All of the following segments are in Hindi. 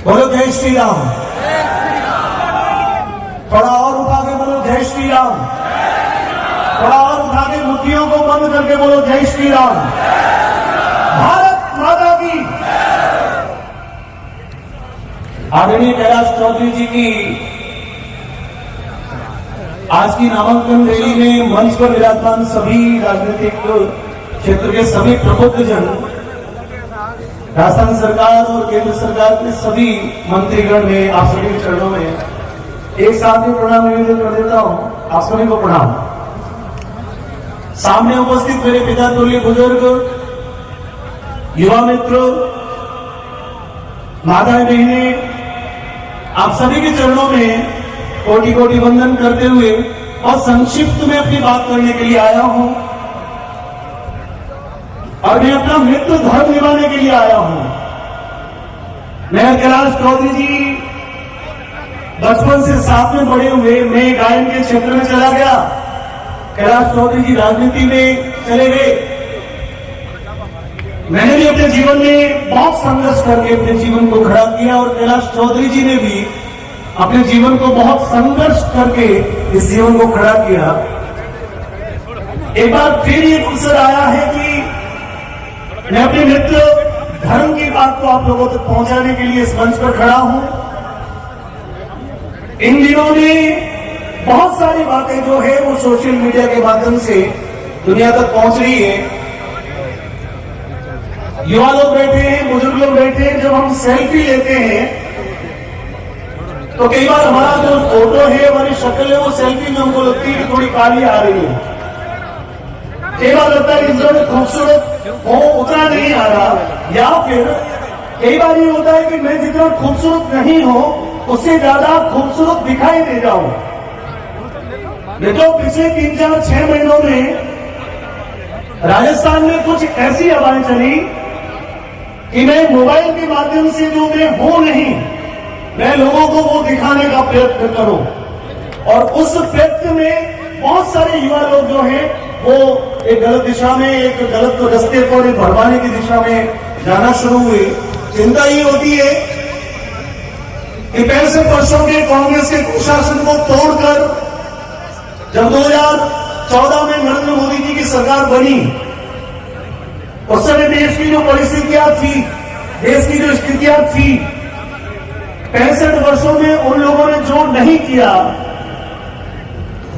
बोलो जय श्री राम। थोड़ा और उठा के बोलो जय श्री राम। थोड़ा और उठा के मुट्ठियों को बंद करके बोलो जय श्री राम। भारत माता की। आदरणीय कैलाश चौधरी जी की आज की नामांकन रैली में मंच पर विराजमान सभी राजनीतिक क्षेत्र के सभी प्रबुद्धजन, राजस्थान सरकार और केंद्र सरकार के सभी मंत्रीगण में आप सभी के चरणों में एक साथ में प्रणाम निवेदन कर देता हूं। आप सभी को प्रणाम। सामने उपस्थित मेरे पिता तुल्य बुजुर्ग, युवा मित्रों, माताएं बहनें, आप सभी के चरणों में कोटि कोटि वंदन करते हुए और संक्षिप्त में अपनी बात करने के लिए आया हूं और मैं अपना मृत्यु धर्म निभाने के लिए आया हूं। मैं कैलाश चौधरी जी बचपन से साथ में बड़े हुए, मैं गायन के क्षेत्र में चला गया, कैलाश चौधरी जी राजनीति में चले गए। मैंने भी अपने जीवन में बहुत संघर्ष करके अपने जीवन को खड़ा किया और कैलाश चौधरी जी ने भी अपने जीवन को बहुत संघर्ष करके इस जीवन को खड़ा किया। एक बार फिर ये अवसर आया है कि मैं अपने मित्र धर्म की बात को आप लोगों तक पहुंचाने के लिए इस मंच पर खड़ा हूं। इन दिनों में बहुत सारी बातें जो है वो सोशल मीडिया के माध्यम से दुनिया तक पहुंच रही है। युवा लोग बैठे हैं, बुजुर्ग लोग बैठे हैं, जब हम सेल्फी लेते हैं तो कई बार हमारा जो फोटो है, हमारी शक्ल है, वो सेल्फी में हमको लगती है कि थोड़ी काली आ रही है। कई बार लगता है कि जितना खूबसूरत हो उतना नहीं आ रहा, या फिर कई बार ये होता है कि मैं जितना खूबसूरत नहीं हूं उससे ज्यादा खूबसूरत दिखाई दे जाऊं। ये तो पिछले 3-4-6 महीनों में राजस्थान में कुछ ऐसी हवाएं चली कि मैं मोबाइल के माध्यम से जो मैं हूं नहीं, मैं लोगों को वो दिखाने का प्रयत्न करूं। और उस प्रयत्न में बहुत सारे युवा लोग जो हैं वो एक गलत दिशा में, एक गलत रास्ते पर भरवाने की दिशा में जाना शुरू हुए। चिंता ये होती है कि 65 वर्षों के कांग्रेस के कुशासन को तोड़कर जब 2014 में नरेंद्र मोदी जी की सरकार बनी, उस समय देश की जो परिस्थितियां थी, देश की जो स्थितियां थी, 65 वर्षों में उन लोगों ने जो नहीं किया,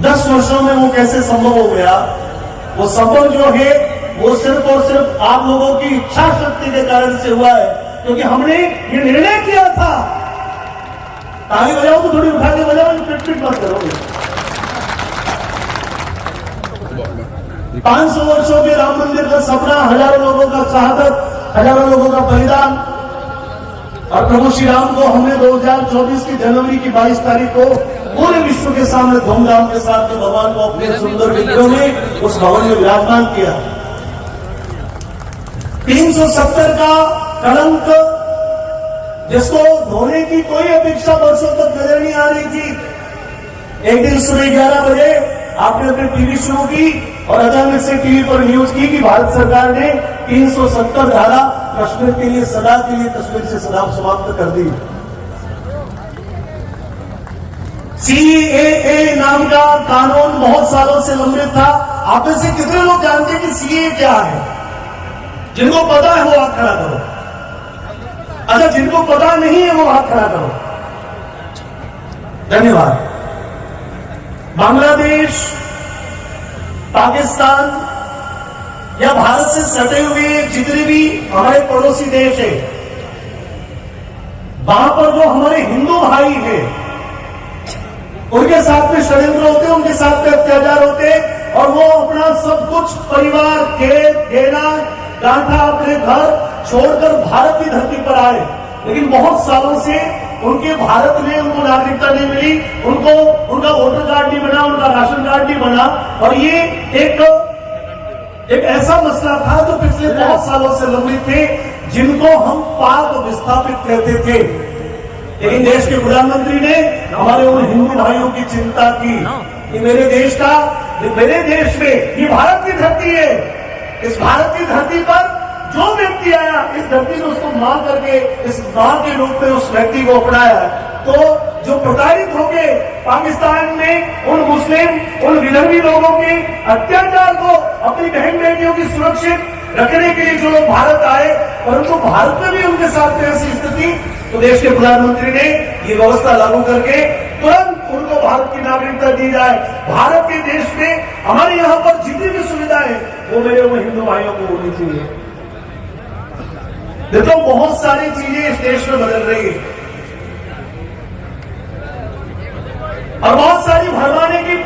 10 वर्षों में वो कैसे संभव हो गया। वो संभव जो है वो सिर्फ और सिर्फ आप लोगों की इच्छा शक्ति के कारण से हुआ है, क्योंकि हमने ये निर्णय किया था। ताली बजाओ तो थोड़ी उठा के बजाओ, पिट मत करोगे। 500 वर्षों के राम मंदिर का सपना, हजारों लोगों का शहादत, हजारों लोगों का बलिदान, और प्रभु श्री राम को हमने 2024 की जनवरी की 22 तारीख को पूरे विश्व के सामने धूमधाम के साथ भगवान को अपने सुंदर विग्रह में उस भवन में विराजमान किया। 370 का कलंक जिसको धोने की कोई अपेक्षा वर्षों तक नजर नहीं आ रही थी, एक दिन सुबह 11 बजे आपने अपनी टीवी शुरू की और अचानक से टीवी पर न्यूज की कि भारत सरकार ने 370 धारा कश्मीर के लिए सदा के लिए कश्मीर से सदा समाप्त कर दी। सीएए नाम का कानून बहुत सालों से लंबित था। आप में से कितने लोग जानते हैं कि सीएए क्या है? जिनको पता है वो हाथ खड़ा करो। अच्छा, जिनको पता नहीं है वो हाथ खड़ा करो। धन्यवाद। बांग्लादेश, पाकिस्तान या भारत से सटे हुए जितने भी हमारे पड़ोसी देश है, वहां पर जो हमारे हिंदू भाई हैं, उनके साथ में षड्यंत्र होते हैं, उनके साथ में अत्याचार होते हैं, और वो अपना सब कुछ परिवार, खेत, गहना गांठा, अपने घर छोड़कर भारत की धरती पर आए। लेकिन बहुत सालों से उनके भारत में उनको नागरिकता नहीं मिली, उनको उनका वोटर कार्ड नहीं बना, उनका राशन कार्ड नहीं बना, और ये एक ऐसा मसला था जो पिछले बहुत सालों से लंबित थे, जिनको हम पाक विस्थापित कहते थे। लेकिन देश के प्रधानमंत्री ने हमारे उन हिंदू भाइयों की चिंता की कि मेरे देश में ये भारत की धरती है, इस भारत की धरती पर जो व्यक्ति आया इस धरती में उसको मां करके इस मां के रूप में उस व्यक्ति को अपनाया, तो जो प्रताड़ित होके पाकिस्तान में उन मुस्लिम उन विदर्भी लोगों के अत्याचार को अपनी बहन बेटियों की सुरक्षित रखने के लिए जो लोग भारत आए, परंतु भारत में भी उनके साथ में ऐसी स्थिति, तो देश के प्रधानमंत्री ने ये व्यवस्था लागू करके तुरंत उनको भारत की नागरिकता दी जाए। भारत के देश में हमारे यहाँ पर जितनी भी सुविधाएं वो मेरे वो हिंदू भाइयों को होनी चाहिए। देखो बहुत सारी चीजें इस देश में बदल रही है और बहुत सारी भरमाने की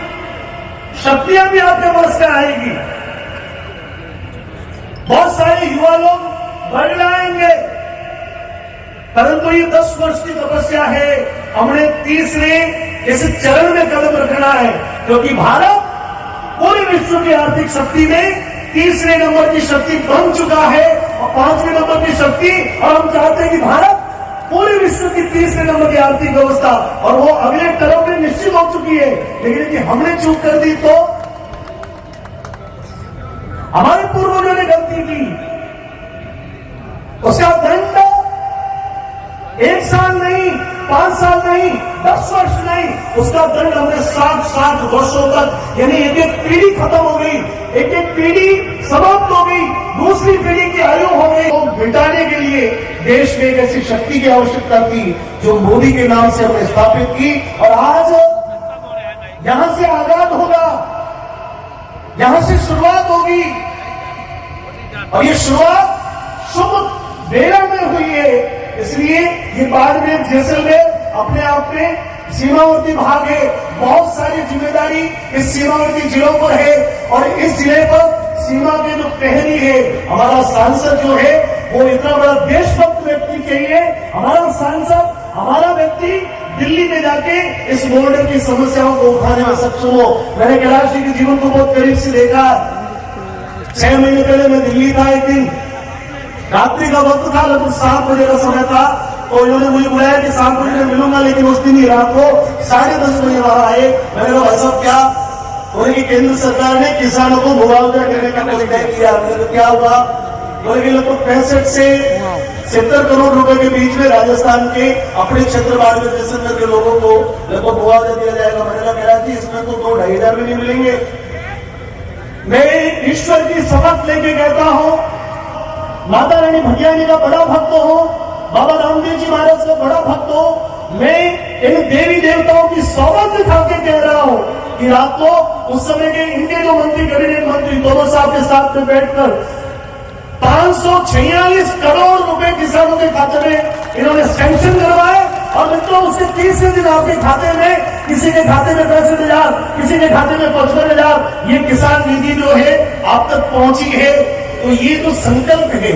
शक्तियां भी आपके पास में आएगी। बहुत सारे युवा लोग बढ़ जाएंगे, परंतु ये 10 वर्ष की तपस्या है, हमने तीसरे इस चरण में कदम रखना है, क्योंकि भारत पूरे विश्व की आर्थिक शक्ति में तीसरे नंबर की शक्ति बन चुका है और 5वें नंबर की शक्ति, और हम चाहते हैं कि भारत पूरे विश्व की तीसरे नंबर की आर्थिक व्यवस्था, और वो अगले टर्म में निश्चित हो चुकी है। लेकिन यदि हमने चूक कर दी तो हमारे पूर्वजों ने गलती की, उसका दंड 1 साल नहीं, 5 साल नहीं, 10 वर्ष नहीं, उसका दंड हमने 7 वर्षों तक, यानी एक पीढ़ी खत्म हो गई, एक पीढ़ी समाप्त हो गई, दूसरी पीढ़ी की आयु हो गई। तो मिटाने के लिए देश में एक ऐसी शक्ति की आवश्यकता थी जो मोदी के नाम से हमने स्थापित की, और आज यहां से आजाद होगा, यहां से शुरुआत होगी, और ये शुरुआत शुभ बेरा में हुई है। इसलिए ये बाड़मेर जैसलमेर अपने आप में सीमावर्ती भाग है, बहुत सारी जिम्मेदारी इस सीमावर्ती जिलों पर है, और इस जिले पर सीमा के जो प्रहरी है, हमारा सांसद जो है वो इतना बड़ा देशभक्त व्यक्ति चाहिए। हमारा सांसद, हमारा व्यक्ति दिल्ली में जाके इस बॉर्डर की समस्याओं को उठाने में सक्षम हो। मैंने कैलाश जी के जीवन को बहुत करीब से देखा। 6 महीने पहले मैं दिल्ली था, एक दिन रात्रि का वक्त था, लगभग 7 बजे का समय था, तो इन्होंने मुझे बुलाया कि 7 बजे में मिलूंगा, लेकिन उस दिन ही रात को 10:30 बजे वहां आए। मैंने कहा भाई साहब क्या, बोले कि केंद्र सरकार ने किसानों को मुआवजा देने का कुछ तय किया। क्या हुआ? बोले कि लगभग 65 से 70 करोड़ रुपए के बीच में राजस्थान के अपने क्षेत्र बाड़मेर जैसलमेर के लोगों को लगभग मुआवजा दिया जाएगा। मैंने कहा कैलाश जी इसमें तो 2-2.5 भी नहीं मिलेंगे। मैं ईश्वर की शपथ लेके कहता हूं, माता रानी भटियानी का बड़ा भक्त हो, बाबा रामदेव जी महाराज का बड़ा भक्त हो, मैं इन देवी देवताओं की सौगंध खा के कह रहा हूं कि रात को उस समय के इनके जो मंत्री, कैबिनेट मंत्री, दोनों साहब के साथ में बैठकर 546 करोड़ रुपए किसानों के खाते में इन्होंने सैंक्शन करवाए, और मित्रों उसके 30वें दिन आपके खाते में, किसी के खाते में 65,000, किसी के खाते में 55,000, ये किसान निधि जो है आप तक पहुंची है। तो ये तो संकल्प है।